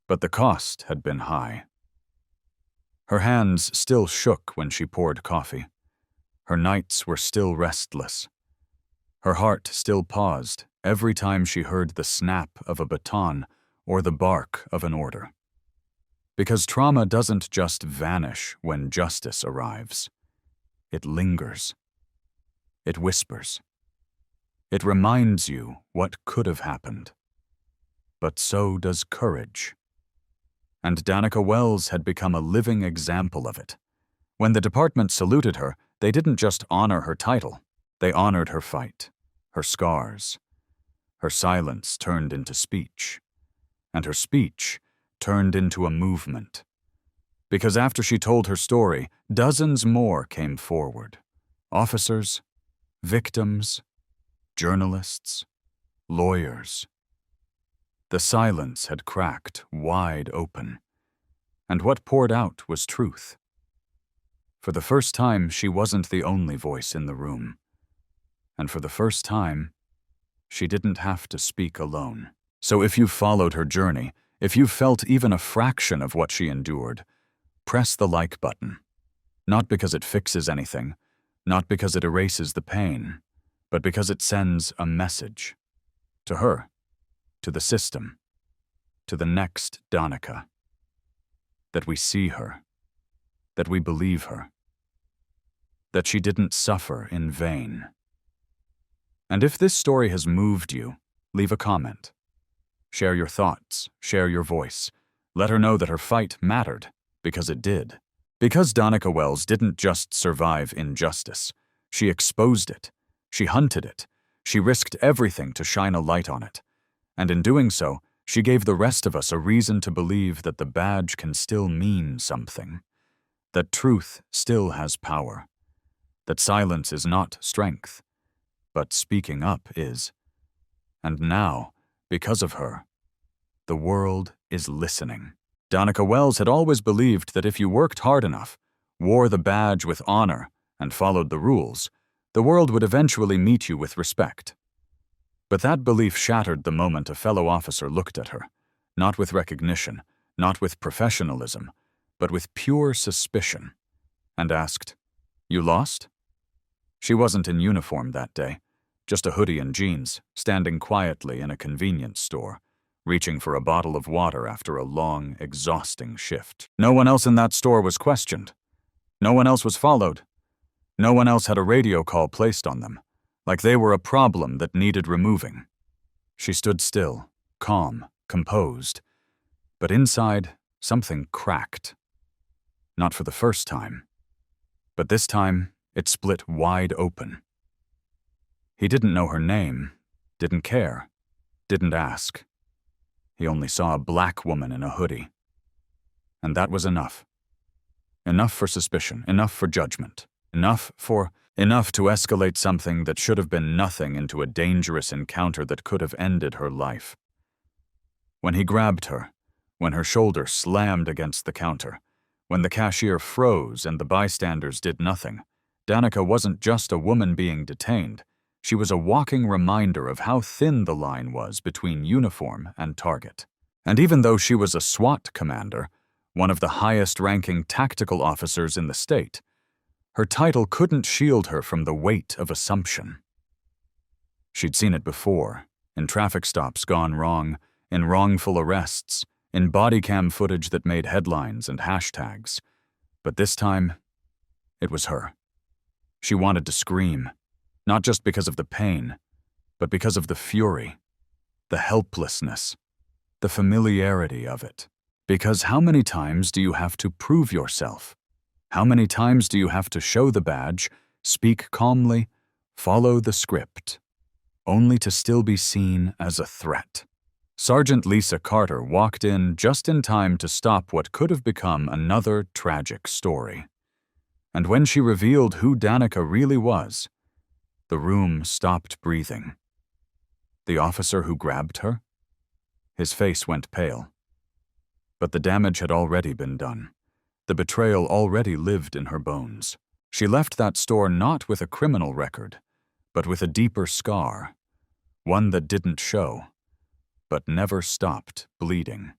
but the cost had been high. Her hands still shook when she poured coffee. Her nights were still restless. Her heart still paused every time she heard the snap of a baton or the bark of an order. Because trauma doesn't just vanish when justice arrives. It lingers. It whispers. It reminds you what could have happened. But so does courage. And Danika Wells had become a living example of it. When the department saluted her, they didn't just honor her title. They honored her fight, her scars. Her silence turned into speech. And her speech turned into a movement. Because after she told her story, dozens more came forward. Officers, victims, journalists, lawyers. The silence had cracked wide open, and what poured out was truth. For the first time, she wasn't the only voice in the room. And for the first time, she didn't have to speak alone. So if you've followed her journey, if you've felt even a fraction of what she endured, press the like button. Not because it fixes anything, not because it erases the pain, but because it sends a message. To her, to the system, to the next Danika. That we see her, that we believe her, that she didn't suffer in vain. And if this story has moved you, leave a comment. Share your thoughts, share your voice. Let her know that her fight mattered, because it did. Because Danika Wells didn't just survive injustice, she exposed it, she hunted it, she risked everything to shine a light on it. And in doing so, she gave the rest of us a reason to believe that the badge can still mean something, that truth still has power, that silence is not strength, but speaking up is. And now, because of her, the world is listening. Danika Wells had always believed that if you worked hard enough, wore the badge with honor, and followed the rules, the world would eventually meet you with respect. But that belief shattered the moment a fellow officer looked at her, not with recognition, not with professionalism, but with pure suspicion, and asked, "You lost?" She wasn't in uniform that day, just a hoodie and jeans, standing quietly in a convenience store, reaching for a bottle of water after a long, exhausting shift. No one else in that store was questioned. No one else was followed. No one else had a radio call placed on them, like they were a problem that needed removing. She stood still, calm, composed, but inside, something cracked. Not for the first time, but this time it split wide open. He didn't know her name, didn't care, didn't ask. He only saw a black woman in a hoodie. And that was enough. Enough for suspicion, enough for judgment, enough to escalate something that should have been nothing into a dangerous encounter that could have ended her life. When he grabbed her, when her shoulder slammed against the counter, when the cashier froze and the bystanders did nothing, Danika wasn't just a woman being detained. She was a walking reminder of how thin the line was between uniform and target. And even though she was a SWAT commander, one of the highest-ranking tactical officers in the state, her title couldn't shield her from the weight of assumption. She'd seen it before, in traffic stops gone wrong, in wrongful arrests, in body cam footage that made headlines and hashtags. But this time, it was her. She wanted to scream, not just because of the pain, but because of the fury, the helplessness, the familiarity of it. Because how many times do you have to prove yourself? How many times do you have to show the badge, speak calmly, follow the script, only to still be seen as a threat? Sergeant Lisa Carter walked in just in time to stop what could have become another tragic story. And when she revealed who Danika really was, the room stopped breathing. The officer who grabbed her? His face went pale. But the damage had already been done. The betrayal already lived in her bones. She left that store not with a criminal record, but with a deeper scar, one that didn't show, but never stopped bleeding.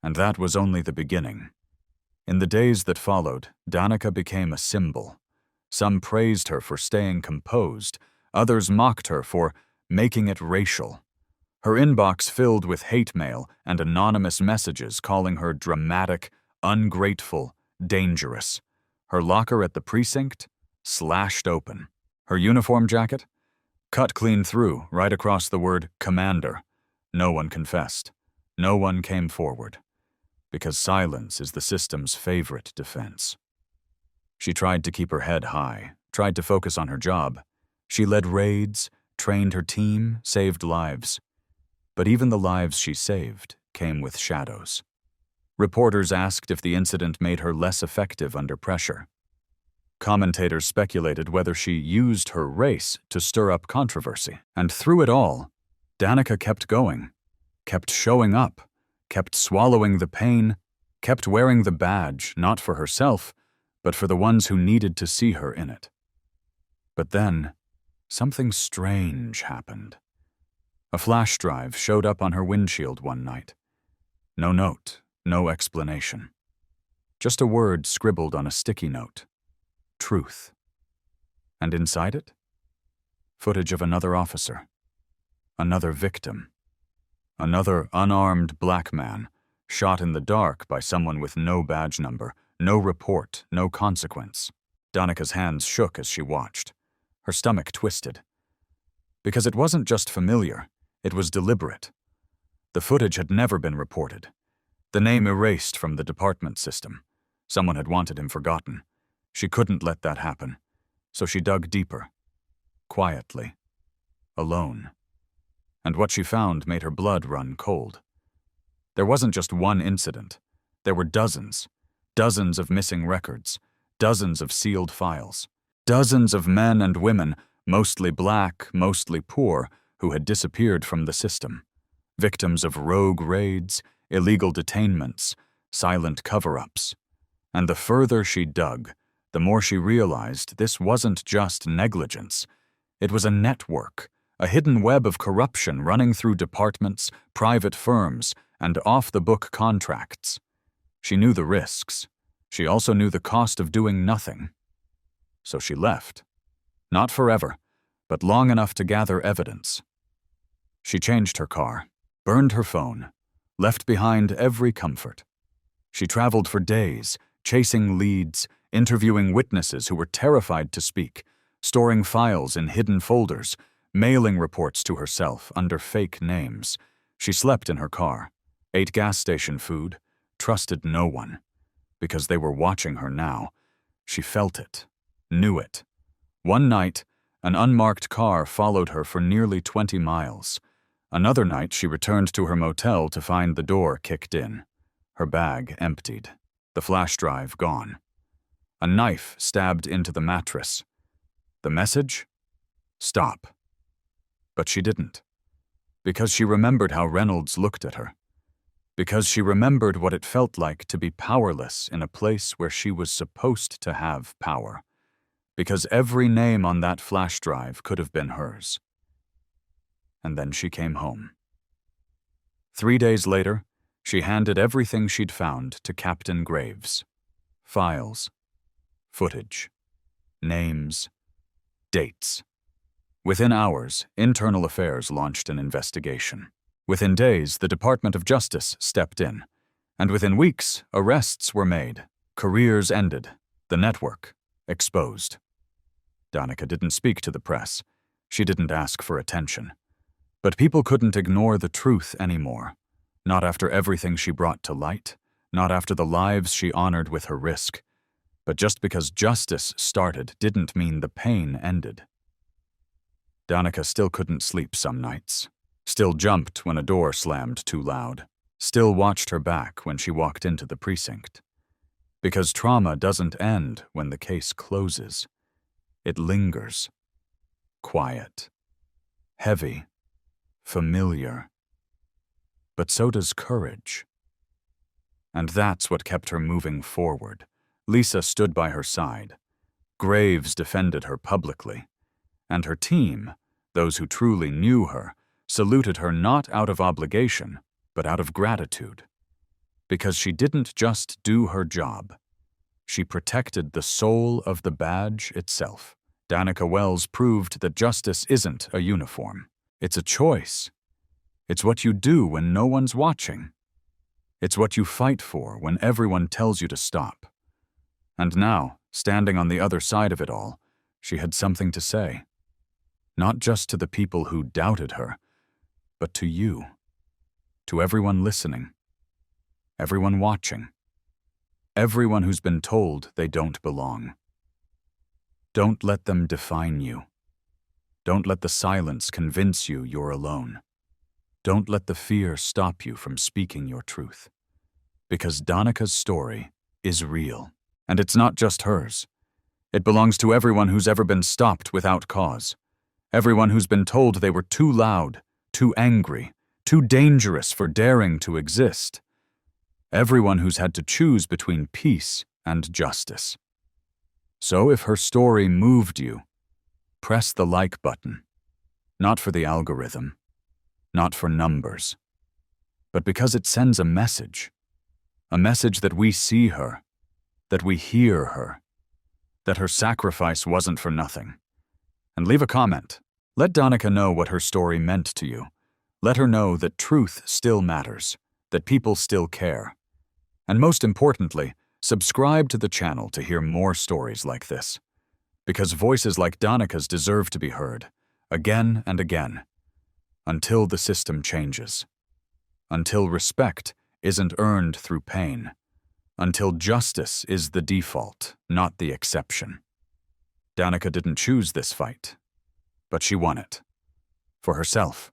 And that was only the beginning. In the days that followed, Danika became a symbol. Some praised her for staying composed, others mocked her for making it racial. Her inbox filled with hate mail and anonymous messages calling her dramatic, ungrateful, dangerous. Her locker at the precinct? Slashed open. Her uniform jacket? Cut clean through, right across the word commander. No one confessed. No one came forward. Because silence is the system's favorite defense. She tried to keep her head high, tried to focus on her job. She led raids, trained her team, saved lives. But even the lives she saved came with shadows. Reporters asked if the incident made her less effective under pressure. Commentators speculated whether she used her race to stir up controversy. And through it all, Danika kept going, kept showing up, kept swallowing the pain, kept wearing the badge, not for herself, but for the ones who needed to see her in it. But then, something strange happened. A flash drive showed up on her windshield one night. No note, no explanation. Just a word scribbled on a sticky note. Truth. And inside it? Footage of another officer. Another victim. Another unarmed black man, shot in the dark by someone with no badge number, no report, no consequence. Danika's hands shook as she watched. Her stomach twisted. Because it wasn't just familiar, it was deliberate. The footage had never been reported. The name erased from the department system. Someone had wanted him forgotten. She couldn't let that happen. So she dug deeper. Quietly. Alone. And what she found made her blood run cold. There wasn't just one incident. There were dozens. Dozens of missing records. Dozens of sealed files. Dozens of men and women, mostly black, mostly poor, who had disappeared from the system. Victims of rogue raids, illegal detainments, silent cover-ups. And the further she dug, the more she realized this wasn't just negligence. It was a network, a hidden web of corruption running through departments, private firms, and off-the-book contracts. She knew the risks. She also knew the cost of doing nothing. So she left. Not forever, but long enough to gather evidence. She changed her car, burned her phone, left behind every comfort. She traveled for days, chasing leads, interviewing witnesses who were terrified to speak, storing files in hidden folders, mailing reports to herself under fake names. She slept in her car, ate gas station food, trusted no one. Because they were watching her now. She felt it, knew it. One night, an unmarked car followed her for nearly 20 miles. Another night, she returned to her motel to find the door kicked in, her bag emptied, the flash drive gone. A knife stabbed into the mattress. The message? Stop. But she didn't. Because she remembered how Reynolds looked at her. Because she remembered what it felt like to be powerless in a place where she was supposed to have power. Because every name on that flash drive could have been hers. And then she came home. 3 days later, she handed everything she'd found to Captain Graves. Files, footage, names, dates. Within hours, Internal Affairs launched an investigation. Within days, the Department of Justice stepped in. And within weeks, arrests were made, careers ended, the network exposed. Danika didn't speak to the press. She didn't ask for attention. But people couldn't ignore the truth anymore. Not after everything she brought to light, not after the lives she honored with her risk. But just because justice started didn't mean the pain ended. Danika still couldn't sleep some nights. Still jumped when a door slammed too loud. Still watched her back when she walked into the precinct. Because trauma doesn't end when the case closes. It lingers. Quiet. Heavy. Familiar. But so does courage. And that's what kept her moving forward. Lisa stood by her side. Graves defended her publicly. And her team, those who truly knew her, saluted her not out of obligation, but out of gratitude. Because she didn't just do her job. She protected the soul of the badge itself. Danika Wells proved that justice isn't a uniform. It's a choice. It's what you do when no one's watching. It's what you fight for when everyone tells you to stop. And now, standing on the other side of it all, she had something to say. Not just to the people who doubted her, but to you. To everyone listening. Everyone watching. Everyone who's been told they don't belong. Don't let them define you. Don't let the silence convince you you're alone. Don't let the fear stop you from speaking your truth. Because Danika's story is real. And it's not just hers. It belongs to everyone who's ever been stopped without cause. Everyone who's been told they were too loud, too angry, too dangerous for daring to exist. Everyone who's had to choose between peace and justice. So if her story moved you, press the like button. Not for the algorithm, not for numbers, but because it sends a message that we see her, that we hear her, that her sacrifice wasn't for nothing. And leave a comment. Let Danika know what her story meant to you. Let her know that truth still matters, that people still care. And most importantly, subscribe to the channel to hear more stories like this. Because voices like Danika's deserve to be heard, again and again, until the system changes. Until respect isn't earned through pain. Until justice is the default, not the exception. Danika didn't choose this fight, but she won it. For herself.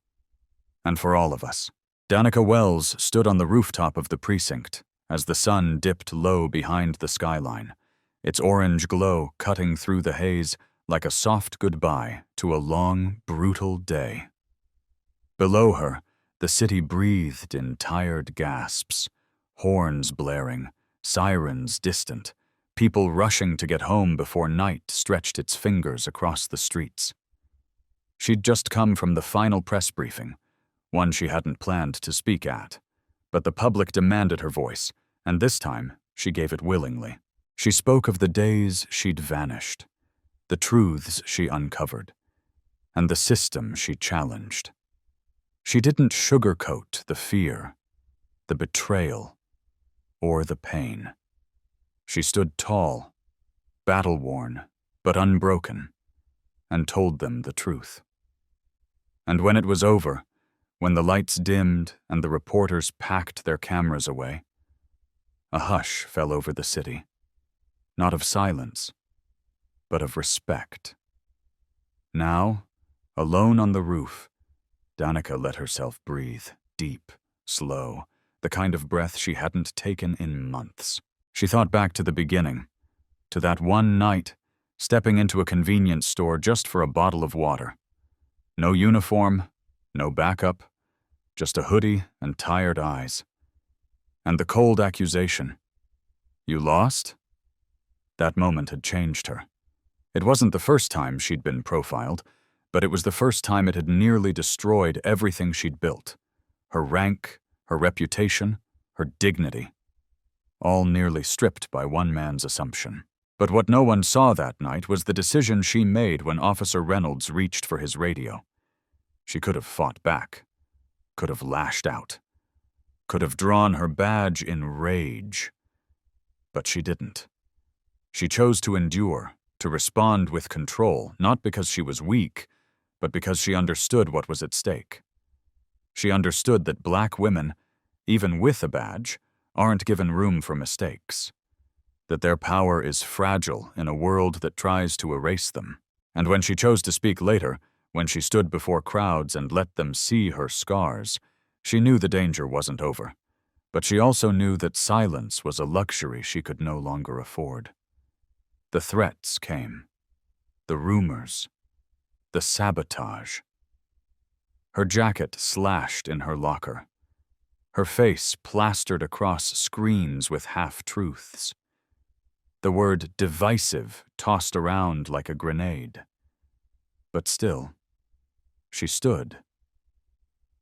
And for all of us. Danika Wells stood on the rooftop of the precinct as the sun dipped low behind the skyline, its orange glow cutting through the haze like a soft goodbye to a long, brutal day. Below her, the city breathed in tired gasps, horns blaring, sirens distant, people rushing to get home before night stretched its fingers across the streets. She'd just come from the final press briefing, one she hadn't planned to speak at, but the public demanded her voice, and this time she gave it willingly. She spoke of the days she'd vanished, the truths she uncovered, and the system she challenged. She didn't sugarcoat the fear, the betrayal, or the pain. She stood tall, battle-worn, but unbroken, and told them the truth. And when it was over, when the lights dimmed and the reporters packed their cameras away, a hush fell over the city, not of silence, but of respect. Now, alone on the roof, Danika let herself breathe, deep, slow, the kind of breath she hadn't taken in months. She thought back to the beginning, to that one night, stepping into a convenience store just for a bottle of water. No uniform, no backup, just a hoodie and tired eyes. And the cold accusation, "You lost?" That moment had changed her. It wasn't the first time she'd been profiled, but it was the first time it had nearly destroyed everything she'd built. Her rank, her reputation, her dignity. All nearly stripped by one man's assumption. But what no one saw that night was the decision she made when Officer Reynolds reached for his radio. She could have fought back, could have lashed out, could have drawn her badge in rage. But she didn't. She chose to endure, to respond with control, not because she was weak, but because she understood what was at stake. She understood that black women, even with a badge, aren't given room for mistakes. That their power is fragile in a world that tries to erase them. And when she chose to speak later, when she stood before crowds and let them see her scars, she knew the danger wasn't over. But she also knew that silence was a luxury she could no longer afford. The threats came. The rumors. The sabotage. Her jacket slashed in her locker. Her face plastered across screens with half-truths. The word divisive tossed around like a grenade. But still, she stood.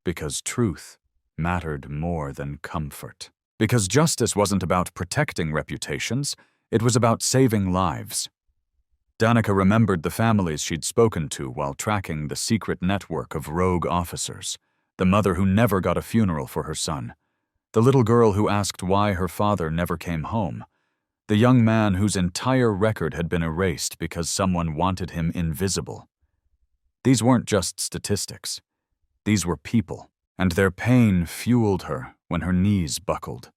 Because truth mattered more than comfort. Because justice wasn't about protecting reputations, it was about saving lives. Danika remembered the families she'd spoken to while tracking the secret network of rogue officers, the mother who never got a funeral for her son, the little girl who asked why her father never came home, the young man whose entire record had been erased because someone wanted him invisible. These weren't just statistics. These were people, and their pain fueled her when her knees buckled,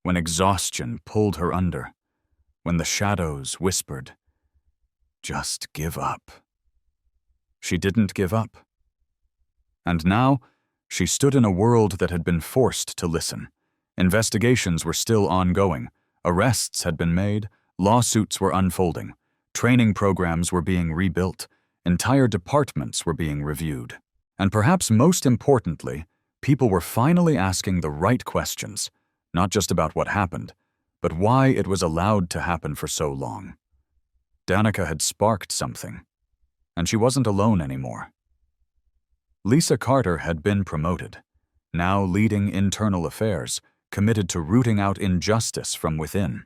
when exhaustion pulled her under, when the shadows whispered, "Just give up." She didn't give up. And now, she stood in a world that had been forced to listen. Investigations were still ongoing. Arrests had been made, lawsuits were unfolding, training programs were being rebuilt, entire departments were being reviewed. And perhaps most importantly, people were finally asking the right questions, not just about what happened, but why it was allowed to happen for so long. Danika had sparked something, and she wasn't alone anymore. Lisa Carter had been promoted, now leading internal affairs, committed to rooting out injustice from within.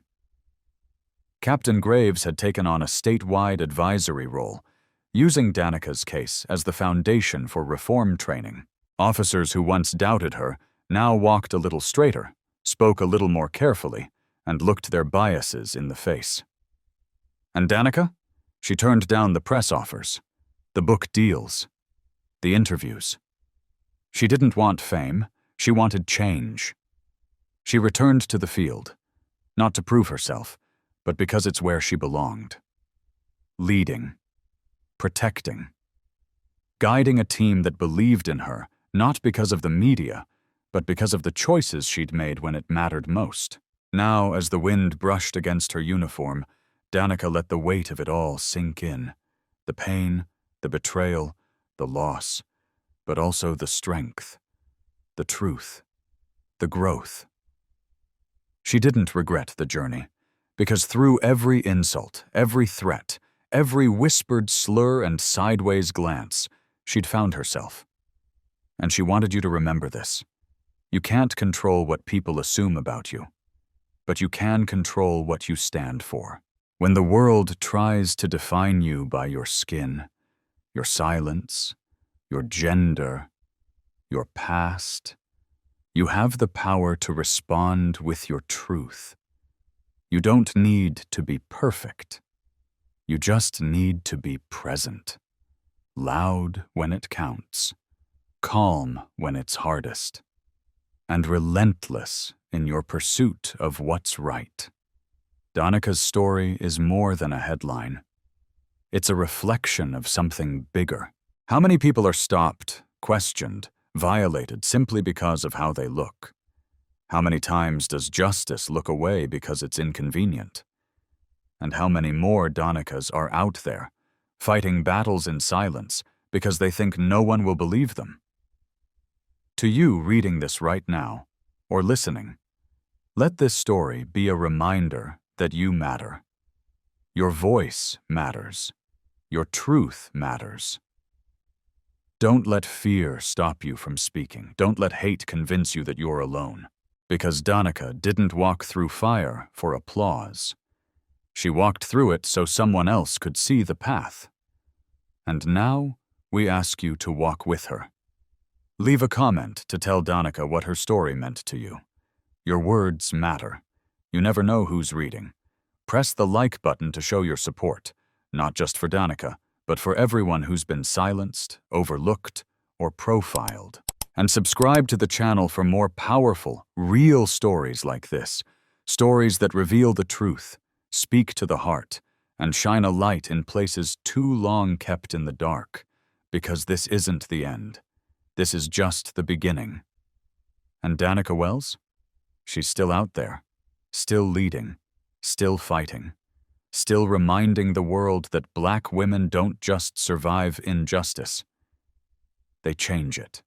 Captain Graves had taken on a statewide advisory role, using Danika's case as the foundation for reform training. Officers who once doubted her now walked a little straighter, spoke a little more carefully, and looked their biases in the face. And Danika? She turned down the press offers, the book deals, the interviews. She didn't want fame, she wanted change. She returned to the field, not to prove herself, but because it's where she belonged. Leading, protecting, guiding a team that believed in her, not because of the media, but because of the choices she'd made when it mattered most. Now, as the wind brushed against her uniform, Danika let the weight of it all sink in. The pain, the betrayal, the loss, but also the strength, the truth, the growth. She didn't regret the journey, because through every insult, every threat, every whispered slur and sideways glance, she'd found herself. And she wanted you to remember this. You can't control what people assume about you, but you can control what you stand for. When the world tries to define you by your skin, your silence, your gender, your past, you have the power to respond with your truth. You don't need to be perfect. You just need to be present, loud when it counts, calm when it's hardest, and relentless in your pursuit of what's right. Danika's story is more than a headline. It's a reflection of something bigger. How many people are stopped, questioned, violated simply because of how they look? How many times does justice look away because it's inconvenient? And how many more Danikas are out there, fighting battles in silence because they think no one will believe them? To you reading this right now, or listening, let this story be a reminder that you matter. Your voice matters. Your truth matters. Don't let fear stop you from speaking. Don't let hate convince you that you're alone. Because Danika didn't walk through fire for applause. She walked through it so someone else could see the path. And now, we ask you to walk with her. Leave a comment to tell Danika what her story meant to you. Your words matter. You never know who's reading. Press the like button to show your support, not just for Danika, but for everyone who's been silenced, overlooked, or profiled. And subscribe to the channel for more powerful, real stories like this. Stories that reveal the truth, speak to the heart, and shine a light in places too long kept in the dark. Because this isn't the end. This is just the beginning. And Danika Wells? She's still out there, still leading, still fighting, still reminding the world that Black women don't just survive injustice. They change it.